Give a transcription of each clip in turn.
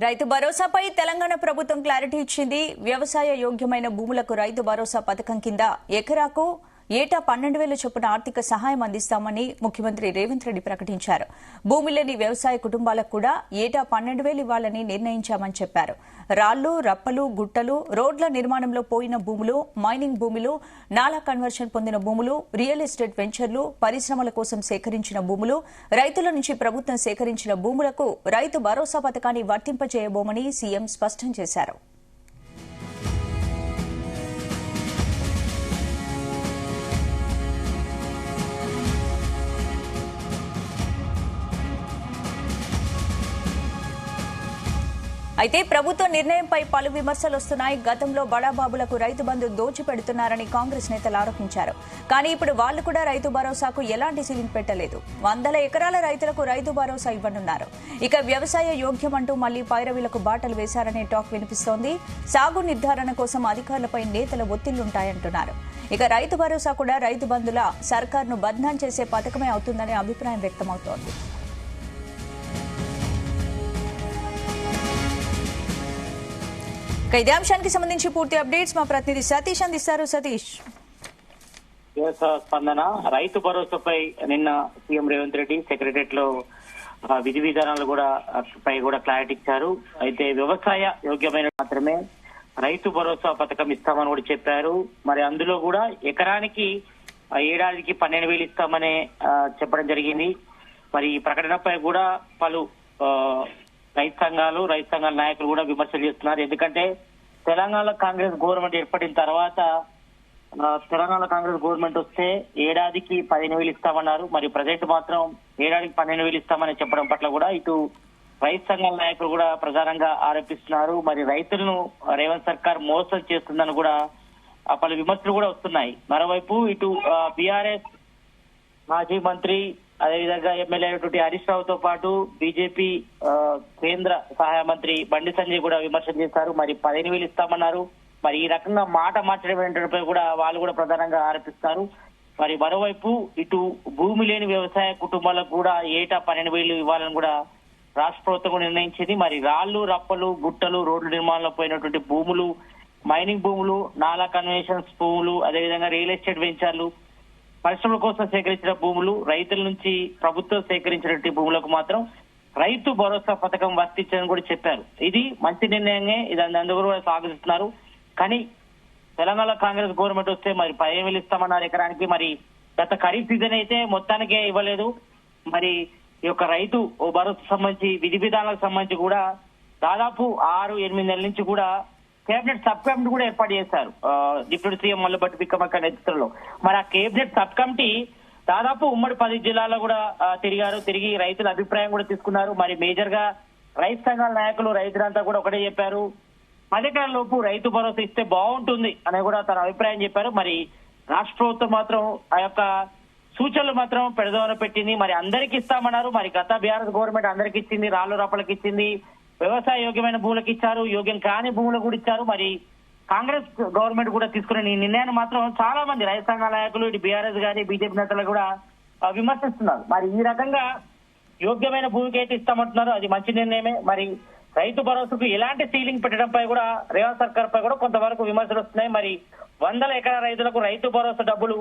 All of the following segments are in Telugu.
రైతు భరోసాపై తెలంగాణ ప్రభుత్వం క్లారిటీ ఇచ్చింది. వ్యవసాయ యోగ్యమైన భూములకు రైతు భరోసా పథకం కింద ఎకరాకు ఏటా 12,000 చొప్పున ఆర్థిక సహాయం అందిస్తామని ముఖ్యమంత్రి రేవంత్ రెడ్డి ప్రకటించారు. భూమి లేని వ్యవసాయ కుటుంబాలకు కూడా ఏటా 12,000 ఇవ్వాలని నిర్ణయించామని చెప్పారు. రాళ్లు, రప్పలు, గుట్టలు, రోడ్ల నిర్మాణంలో పోయిన భూములు, మైనింగ్ భూములు, నాలా కన్వర్షన్ పొందిన భూములు, రియల్ ఎస్టేట్ వెంచర్లు, పరిశ్రమల కోసం సేకరించిన భూములు, రైతుల నుంచి ప్రభుత్వం సేకరించిన భూములకు రైతు భరోసా పథకాన్ని వర్తింపజేయబోమని సీఎం స్పష్టం చేశారు. అయితే ప్రభుత్వ నిర్ణయంపై పలు విమర్శలు వస్తున్నాయి. గతంలో బడాబాబులకు రైతు బంధు దోచిపెడుతున్నారని కాంగ్రెస్ నేతలు ఆరోపించారు. కానీ ఇప్పుడు వాళ్లు కూడా రైతు భరోసాకు ఎలాంటి సీలింగ్ పెట్టలేదు. 100 ఎకరాల రైతులకు రైతు భరోసా ఇవ్వనున్నారు. ఇక వ్యవసాయ యోగ్యమంటూ మళ్లీ పైరవీలకు బాటలు వేశారనే టాక్ వినిపిస్తోంది. సాగు నిర్ధారణ కోసం అధికారులపై నేతల ఒత్తిళ్లుంటాయంటున్నారు. ఇక రైతు భరోసా కూడా రైతు బంధుల సర్కార్ను బద్నాం చేసే పథకమే అవుతుందనే అభిప్రాయం వ్యక్తమవుతోంది. ఇదే అంశానికి సంబంధించి పూర్తి అప్డేట్స్ మా ప్రతినిధి సతీష్ అందిస్తారు. సతీష్, స్పందన రైతు భరోసాపై నిన్న సీఎం రేవంత్ రెడ్డి సెక్రటరియట్ లో విధి విధానాలు పై కూడా క్లారిటీ ఇచ్చారు. అయితే వ్యవసాయ యోగ్యమైన మాత్రమే రైతు భరోసా పథకం ఇస్తామని కూడా చెప్పారు. మరి అందులో కూడా ఎకరానికి ఏడాదికి 12,000 ఇస్తామని చెప్పడం జరిగింది. మరి ఈ ప్రకటనపై కూడా పలు రైతు సంఘాల నాయకులు కూడా విమర్శలు చేస్తున్నారు. ఎందుకంటే తెలంగాణ కాంగ్రెస్ గవర్నమెంట్ ఏర్పడిన తర్వాత తెలంగాణ కాంగ్రెస్ గవర్నమెంట్ వస్తే ఏడాదికి 15,000 ఇస్తామన్నారు. మరి ప్రజెంట్ మాత్రం ఏడాదికి 12,000 ఇస్తామని చెప్పడం పట్ల కూడా ఇటు రైతు సంఘాల నాయకులు కూడా ప్రధానంగా ఆరోపిస్తున్నారు. మరి రైతులను రేవంత్ సర్కార్ మోసం చేస్తుందని కూడా పలు విమర్శలు కూడా వస్తున్నాయి. మరోవైపు ఇటు బీఆర్ఎస్ మాజీ మంత్రి అదేవిధంగా ఎమ్మెల్యే అయినటువంటి హరీష్ రావుతో పాటు బీజేపీ కేంద్ర సహాయ మంత్రి బండి సంజయ్ కూడా విమర్శలు చేశారు. మరి 15,000 ఇస్తామన్నారు. మరి ఈ రకంగా మాట మార్చడం ఏంటంటే కూడా వాళ్ళు కూడా ప్రధానంగా ఆరోపిస్తారు. మరి మరోవైపు ఇటు భూమి లేని వ్యవసాయ కుటుంబాలకు కూడా ఏటా 12,000 ఇవ్వాలని కూడా రాష్ట్ర ప్రభుత్వం నిర్ణయించింది. మరి రాళ్లు, రప్పలు, గుట్టలు, రోడ్ల నిర్మాణంలో పోయినటువంటి భూములు, మైనింగ్ భూములు, నాలా కన్వెన్షన్స్ భూములు, అదేవిధంగా రియల్ ఎస్టేట్ వెంచర్లు, పరిశ్రమల కోసం సేకరించిన భూములు, రైతుల నుంచి ప్రభుత్వం సేకరించినటువంటి భూములకు మాత్రం రైతు భరోసా పథకం వర్తించని కూడా చెప్పారు. ఇది మంచి నిర్ణయంగా ఇది అందరూ కూడా స్వాగతిస్తున్నారు. కానీ తెలంగాణ కాంగ్రెస్ గవర్నమెంట్ వస్తే మరి 15,000 ఇస్తామన్నారు ఎకరానికి. మరి గత ఖరీఫ్ సీజన్ అయితే మొత్తానికే ఇవ్వలేదు. మరి ఈ యొక్క రైతు భరోసా సంబంధించి విధి విధానాలకు సంబంధించి కూడా దాదాపు 6-8 నెలల నుంచి కూడా కేబినెట్ సబ్ కమిటీ కూడా ఏర్పాటు చేశారు డిప్యూటీ సీఎం మల్లబట్టి విక్రమార్క నేతృత్వంలో. మరి ఆ కేబినెట్ సబ్ కమిటీ దాదాపు ఉమ్మడి 10 జిల్లాల్లో కూడా తిరిగి రైతుల అభిప్రాయం కూడా తీసుకున్నారు. మరి మేజర్ గా రైతు సంఘాల నాయకులు రైతులంతా కూడా ఒకటే చెప్పారు, 10 ఎకరాల లోపు రైతు భరోసా ఇస్తే బాగుంటుంది అని కూడా తన అభిప్రాయం చెప్పారు. మరి రాష్ట్ర ప్రభుత్వం మాత్రం ఆ యొక్క సూచనలు మాత్రం పెడదోన పెట్టింది. మరి అందరికి ఇస్తామన్నారు. మరి గత బీఆర్ఎస్ గవర్నమెంట్ అందరికి ఇచ్చింది, రాళ్లు రప్పలకి ఇచ్చింది, వ్యవసాయ యోగ్యమైన భూములకు ఇచ్చారు, యోగ్యం కాని భూములకు కూడా ఇచ్చారు. మరి కాంగ్రెస్ గవర్నమెంట్ కూడా తీసుకున్న ఈ నిర్ణయాన్ని మాత్రం చాలా మంది రైతు సంఘాల నాయకులు ఇటు బీఆర్ఎస్ గానీ బీజేపీ నేతలు కూడా విమర్శిస్తున్నారు. మరి ఈ రకంగా యోగ్యమైన భూమికి అయితే ఇస్తామంటున్నారు, అది మంచి నిర్ణయమే. మరి రైతు భరోసాకు ఎలాంటి సీలింగ్ పెట్టడంపై కూడా రేవంత్ సర్కార్ పై కూడా కొంతవరకు విమర్శలు వస్తున్నాయి. మరి 100 ఎకరాల రైతులకు రైతు భరోసా డబ్బులు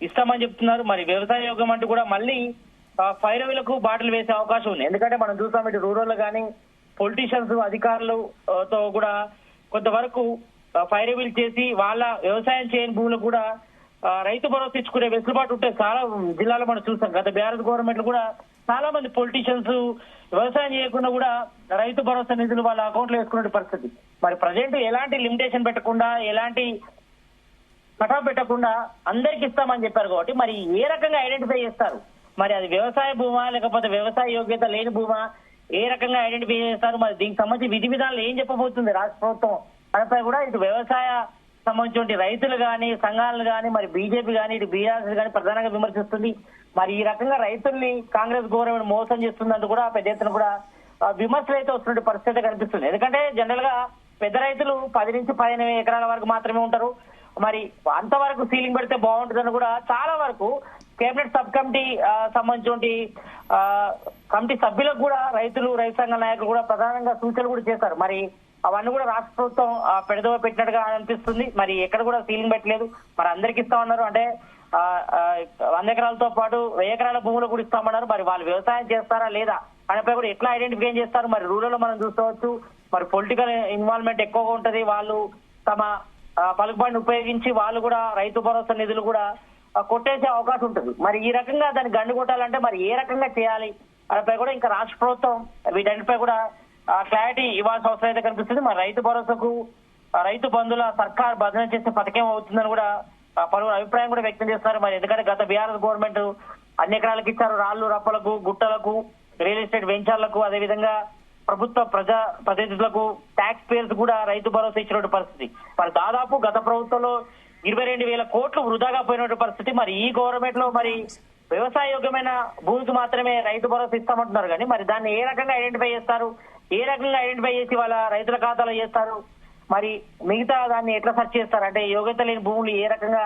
ఇస్తామని చెప్తున్నారు. మరి వ్యవసాయ యోగ్యం అంటూ కూడా మళ్ళీ పైరవీలకు బాటలు వేసే అవకాశం ఉంది. ఎందుకంటే మనం చూసాం ఇటు రూరల్ గానీ పొలిటీషియన్స్ అధికారులతో కూడా కొంతవరకు పైరవీలు చేసి వాళ్ళ వ్యవసాయం చేయని భూములు కూడా రైతు భరోసా ఇచ్చుకునే వెసులుబాటు ఉంటే చాలా జిల్లాలో మనం చూసాం. గత బీఆర్ఎస్ గవర్నమెంట్ కూడా చాలా మంది పొలిటీషియన్స్ వ్యవసాయం చేయకుండా కూడా రైతు భరోసా నిధులు వాళ్ళ అకౌంట్ లో వేసుకునే పరిస్థితి. మరి ప్రజెంట్ ఎలాంటి లిమిటేషన్ పెట్టకుండా ఎలాంటి కటాఫ్ పెట్టకుండా అందరికి ఇస్తామని చెప్పారు. కాబట్టి మరి ఏ రకంగా ఐడెంటిఫై చేస్తారు? మరి అది వ్యవసాయ భూమా లేకపోతే వ్యవసాయ యోగ్యత లేని భూమా, ఏ రకంగా ఐడెంటిఫై చేస్తారు? మరి దీనికి సంబంధించి విధి విధానాలు ఏం చెప్పబోతుంది రాష్ట్ర ప్రభుత్వం దానిపై కూడా ఇటు వ్యవసాయ సంబంధించిన రైతులు గాని సంఘాలు గాని మరి బీజేపీ గాని ఇటు బీఆర్ఎస్ గాని ప్రధానంగా విమర్శిస్తుంది. మరి ఈ రకంగా రైతుల్ని కాంగ్రెస్ గవర్నమెంట్ మోసం చేస్తుందంటూ కూడా పెద్ద ఎత్తున కూడా విమర్శలు అయితే వస్తున్న పరిస్థితి కనిపిస్తుంది. ఎందుకంటే జనరల్ గా పెద్ద రైతులు 10 నుంచి 15 ఎకరాల వరకు మాత్రమే ఉంటారు. మరి అంతవరకు సీలింగ్ పెడితే బాగుంటుందని కూడా చాలా వరకు కేబినెట్ సబ్ కమిటీ సంబంధించి కమిటీ సభ్యులకు కూడా రైతు సంఘ నాయకులు కూడా ప్రధానంగా సూచనలు కూడా చేశారు. మరి అవన్నీ కూడా రాష్ట్ర ప్రభుత్వం పెడదవ పెట్టినట్టుగా అనిపిస్తుంది. మరి ఎక్కడ కూడా సీలింగ్ పెట్టలేదు. మరి అందరికి ఇస్తామన్నారు. అంటే 100 ఎకరాలతో పాటు 1000 ఎకరాల భూములు కూడా ఇస్తామన్నారు. మరి వాళ్ళు వ్యవసాయం చేస్తారా లేదా అనేపై కూడా ఎట్లా ఐడెంటిఫై చేస్తారు? మరి రూరల్ లో మనం చూసుకోవచ్చు. మరి పొలిటికల్ ఇన్వాల్వ్మెంట్ ఎక్కువగా ఉంటది. వాళ్ళు తమ పలుకుబడిని ఉపయోగించి వాళ్ళు కూడా రైతు భరోసా నిధులు కూడా కొట్టేసే అవకాశం ఉంటుంది. మరి ఈ రకంగా దాన్ని గండి కొట్టాలంటే మరి ఏ రకంగా చేయాలి అనేపై కూడా ఇంకా రాష్ట్ర ప్రభుత్వం వీటన్నిటిపై కూడా క్లారిటీ ఇవ్వాల్సిన అవసరం అయితే కనిపిస్తుంది. మరి రైతు భరోసాకు రైతు బంధువుల సర్కార్ భద్రత చేసే పథకం అవుతుందని కూడా పలువురు అభిప్రాయం కూడా వ్యక్తం చేస్తున్నారు. మరి ఎందుకంటే గత బీఆర్ఎస్ గవర్నమెంట్ అన్ని ఎకరాలకు ఇచ్చారు. రాళ్లు రప్పలకు, గుట్టలకు, రియల్ ఎస్టేట్ వెంచర్లకు, అదేవిధంగా ప్రభుత్వ ప్రజా ప్రతినిధులకు, ట్యాక్స్ పేయర్స్ కూడా రైతు భరోసా ఇచ్చినటువంటి పరిస్థితి. మరి దాదాపు గత ప్రభుత్వంలో 22,000 కోట్లు వృధాగా పోయినటువంటి పరిస్థితి. మరి ఈ గవర్నమెంట్ లో మరి వ్యవసాయ యోగ్యమైన భూమికి మాత్రమే రైతు భరోసా ఇస్తామంటున్నారు. కానీ మరి దాన్ని ఏ రకంగా ఐడెంటిఫై చేస్తారు? ఏ రకంగా ఐడెంటిఫై చేసి వాళ్ళ రైతుల ఖాతాలో చేస్తారు? మరి మిగతా దాన్ని ఎట్లా సెర్చ్ చేస్తారు? అంటే యోగ్యత లేని భూములు ఏ రకంగా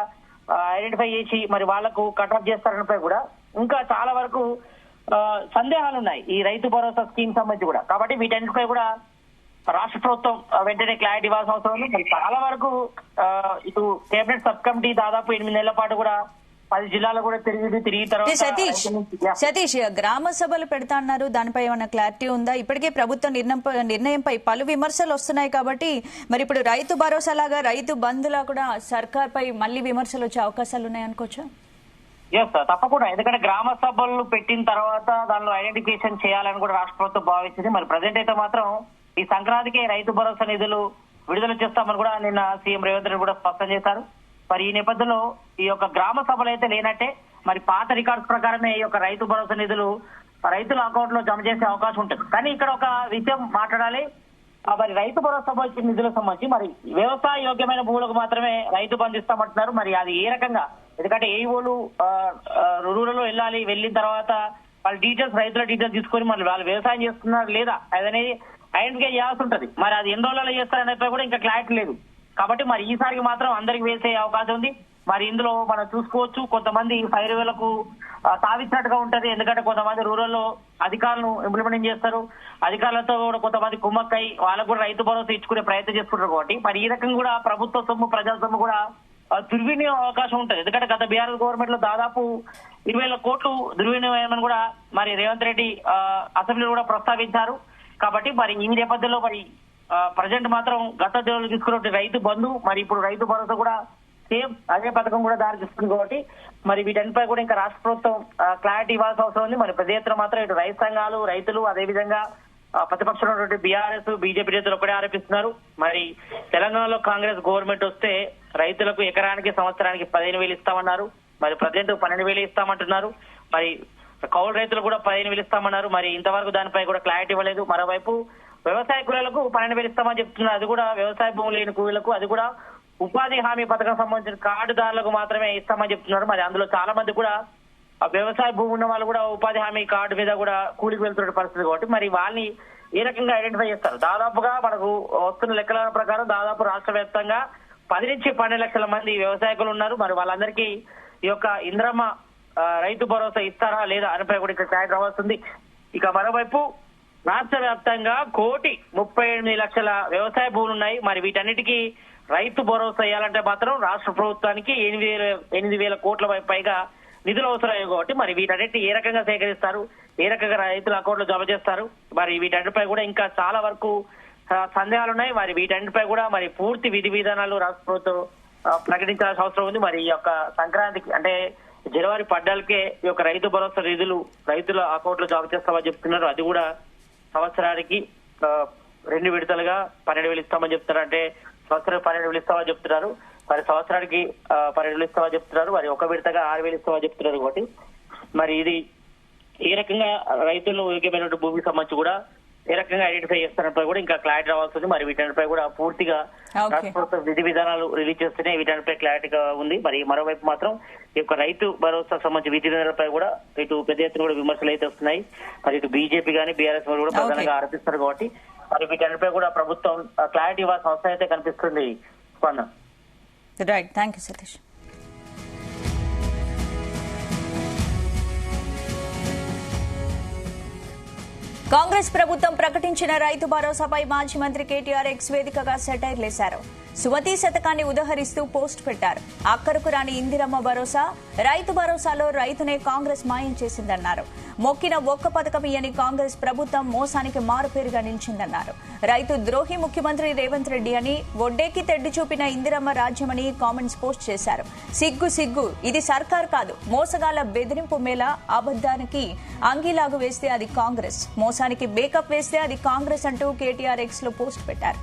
ఐడెంటిఫై చేసి మరి వాళ్లకు కట్అప్ చేస్తారనిపై కూడా ఇంకా చాలా వరకు సందేహాలు ఉన్నాయి ఈ రైతు భరోసా స్కీమ్ సంబంధించి కూడా. కాబట్టి వీటన్నిటిపై కూడా రాష్ట్ర ప్రభుత్వం వెంటనే క్లారిటీ ఇవ్వాల్సిన అవసరం ఉంది. మరి చాలా వరకు ఇటు కేబినెట్ సబ్ కమిటీ దాదాపు 8 నెలల పాటు కూడా 10 జిల్లాలు కూడా తిరిగి తర్వాత సతీష్ గ్రామ సభలు పెడతా అన్నారు. దానిపై ఏమైనా క్లారిటీ ఉందా? ఇప్పటికే ప్రభుత్వ నిర్ణయంపై పలు విమర్శలు వస్తున్నాయి. కాబట్టి మరి ఇప్పుడు రైతు భరోసా లాగా రైతు బంధులా కూడా సర్కార్ పై మళ్ళీ విమర్శలు వచ్చే అవకాశాలు ఉన్నాయి అనుకోవచ్చా? తప్పకుండా. ఎందుకంటే గ్రామ సభలు పెట్టిన తర్వాత దానిలో ఐడెంటిఫికేషన్ చేయాలని కూడా రాష్ట్ర ప్రభుత్వం భావించింది. మరి ప్రజెంట్ అయితే మాత్రం ఈ సంక్రాంతికి రైతు భరోసా నిధులు విడుదల చేస్తామని కూడా నిన్న సీఎం రేవంత్ రెడ్డి కూడా స్పష్టం చేశారు. మరి ఈ నేపథ్యంలో ఈ యొక్క గ్రామ సభలు అయితే లేనట్టే. మరి పాత రికార్డ్స్ ప్రకారమే ఈ యొక్క రైతు భరోసా నిధులు రైతుల అకౌంట్ లో జమ చేసే అవకాశం ఉంటుంది. కానీ ఇక్కడ ఒక విషయం మాట్లాడాలి. మరి రైతు భరోసా సంబంధించిన నిధులకు సంబంధించి మరి వ్యవసాయ యోగ్యమైన భూములకు మాత్రమే రైతు బంధు ఇస్తామంటున్నారు. మరి అది ఏ రకంగా? ఎందుకంటే ఏఈఓలు రూరల్ లో వెళ్ళిన తర్వాత వాళ్ళ డీటెయిల్స్, రైతుల డీటెయిల్స్ తీసుకొని మరి వాళ్ళు వ్యవసాయం చేస్తున్నారు లేదా అనేది ఐడెంటిఫై చేయాల్సి ఉంటుంది. మరి అది ఎన్ని రోజులలో చేస్తారనేపై కూడా ఇంకా క్లారిటీ లేదు. కాబట్టి మరి ఈసారికి మాత్రం అందరికి వేసే అవకాశం ఉంది. మరి ఇందులో మనం చూసుకోవచ్చు, కొంతమంది 5,000కు తావిచ్చినట్టుగా ఉంటది. ఎందుకంటే కొంతమంది రూరల్ లో అధికారులను ఇంప్లిమెంట్ చేస్తారు. అధికారులతో కూడా కొంతమంది కుమ్మక్కై వాళ్ళకు కూడా రైతు భరోసా ఇచ్చుకునే ప్రయత్నం చేసుకుంటారు. కాబట్టి మరి ఈ రకంగా కూడా ప్రభుత్వ సొమ్ము, ప్రజల సొమ్ము కూడా దుర్వినియోగం అవకాశం ఉంటుంది. ఎందుకంటే గత బీఆర్ఎస్ గవర్నమెంట్ లో దాదాపు 20,000 కోట్లు దుర్వినియోగం కూడా మరి రేవంత్ రెడ్డి అసెంబ్లీలో కూడా ప్రస్తావించారు. కాబట్టి మరి ఈ నేపథ్యంలో మరి ప్రజెంట్ మాత్రం గత దేవులు తీసుకున్న రైతు బంధు, మరి ఇప్పుడు రైతు భరోసా కూడా సేమ్ అదే పథకం కూడా దారితీస్తుంది. కాబట్టి మరి వీటన్నిపై కూడా ఇంకా రాష్ట్ర ప్రభుత్వం క్లారిటీ ఇవ్వాల్సిన అవసరం ఉంది. మరి పెద్ద ఎత్తున మాత్రం ఇటు రైతు సంఘాలు, రైతులు, అదేవిధంగా ప్రతిపక్షంలో ఉన్నటువంటి బీఆర్ఎస్, బీజేపీ నేతలు ఒకటే ఆరోపిస్తున్నారు. మరి తెలంగాణలో కాంగ్రెస్ గవర్నమెంట్ వస్తే రైతులకు ఎకరానికి సంవత్సరానికి 15,000 ఇస్తామన్నారు. మరి ప్రజెంట్ 12,000 ఇస్తామంటున్నారు. మరి కౌలు రైతులు కూడా 15,000 ఇస్తామన్నారు. మరి ఇంతవరకు దానిపై కూడా క్లారిటీ ఇవ్వలేదు. మరోవైపు వ్యవసాయ కూలీలకు 12,000 ఇస్తామని చెప్తున్నారు. అది కూడా వ్యవసాయ భూములు లేని కూలీలకు, అది కూడా ఉపాధి హామీ పథకం సంబంధించిన కార్డుదారులకు మాత్రమే ఇస్తామని చెప్తున్నారు. మరి అందులో చాలా మంది కూడా వ్యవసాయ భూమి ఉన్న వాళ్ళు కూడా ఉపాధి హామీ కార్డు మీద కూడా కూలికి వెళ్తున్న పరిస్థితి. కాబట్టి మరి వాళ్ళని ఏ రకంగా ఐడెంటిఫై చేస్తారు? దాదాపుగా మనకు వస్తున్న లెక్కల ప్రకారం దాదాపు రాష్ట్ర వ్యాప్తంగా 10 నుంచి 12 లక్షల మంది వ్యవసాయకులు ఉన్నారు. మరి వాళ్ళందరికీ ఈ యొక్క ఇంద్రమ్మ రైతు భరోసా ఇస్తారా లేదా అనిపై కూడా ఇక్కడ క్లారిటీ రావాల్సింది. ఇక మరోవైపు రాష్ట్ర వ్యాప్తంగా 1,38,00,000 వ్యవసాయ భూములు ఉన్నాయి. మరి వీటన్నిటికీ రైతు భరోసా ఇవ్వాలంటే మాత్రం రాష్ట్ర ప్రభుత్వానికి 8,000 కోట్ల పైగా నిధులు అవసరమయ్యాయి. కాబట్టి మరి వీటన్నిటి ఏ రకంగా సేకరిస్తారు, ఏ రకంగా రైతుల అకౌంట్ లో జమ చేస్తారు? మరి వీటన్నిటిపై కూడా ఇంకా చాలా వరకు సందేహాలు ఉన్నాయి. మరి వీటన్నిటిపై కూడా మరి పూర్తి విధి విధానాలు రాష్ట్ర ప్రభుత్వం ప్రకటించాల్సిన అవసరం ఉంది. మరి ఈ యొక్క సంక్రాంతికి అంటే జనవరి 14కే ఈ యొక్క రైతు భరోసా నిధులు రైతుల అకౌంట్ లో జమ చేస్తామని చెప్తున్నారు. అది కూడా సంవత్సరానికి 2 విడతలుగా 12,000 ఇస్తామని చెప్తున్నారు. అంటే సంవత్సరం 12,000 ఇస్తామని చెప్తున్నారు. మరి సంవత్సరానికి 12,000 ఇస్తామని చెప్తున్నారు. మరి ఒక విడతగా 6,000 ఇస్తామని చెప్తున్నారు. కాబట్టి మరి ఇది ఏ రకంగా రైతులు యోగ్యమైనటువంటి భూమికి సంబంధించి కూడా ఏ రకంగా ఐడెంటిఫై చేస్తారంపై కూడా ఇంకా క్లారిటీ రావాల్సింది. మరి వీటన్నిపై కూడా పూర్తిగా రాష్ట్ర ప్రభుత్వం విధి విధానాలు రిలీజ్ చేస్తేనే వీటన్నిపై క్లారిటీగా ఉంది. మరి మరోవైపు మాత్రం ఈ యొక్క రైతు భరోసా సంబంధించి విధి విధానాలపై కూడా ఇటు పెద్ద ఎత్తున కూడా విమర్శలు అయితే వస్తున్నాయి. మరి ఇటు బీజేపీ కానీ బీఆర్ఎస్ కూడా ప్రధానంగా ఆరోపిస్తారు. కాబట్టి మరి వీటన్నిపై కూడా ప్రభుత్వం క్లారిటీ ఇవ్వాల్సిన అవసరం అయితే కనిపిస్తుంది. Right, thank you Satish. Congress ప్రభుత్వం ప్రకటించిన రైతు భరోసాపై మాజీ మంత్రి కేటీఆర్ ఎక్స్ వేదికగా సెటైర్లేశారు. సుమతి శతకాన్ని ఉదహరిస్తూ పోస్ట్ పెట్టారు. అక్కరకు రాని ఇందిరమ్మ భరోసా, రైతు భరోసాలో రైతునే కాంగ్రెస్ మాయం చేసిందన్నారు. మొక్కిన ఒక్క పథకం ఇయ్యని కాంగ్రెస్ ప్రభుత్వం మోసానికి మారుపేరుగా నిలిచిందన్నారు. రైతు ద్రోహి ముఖ్యమంత్రి రేవంత్ రెడ్డి అని, ఒడ్డేకి తెడ్డి చూపిన ఇందిరమ్మ రాజ్యమని కామెంట్స్ పోస్ట్ చేశారు. సిగ్గు సిగ్గు, ఇది సర్కార్ కాదు, మోసగాళ్ల బెదిరింపు మేళ. అబద్దానికి అంగీలాగు వేస్తే అది కాంగ్రెస్, మోసానికి బేకప్ వేస్తే అది కాంగ్రెస్ అంటూ కేటీఆర్ ఎక్స్ లో పోస్ట్ పెట్టారు.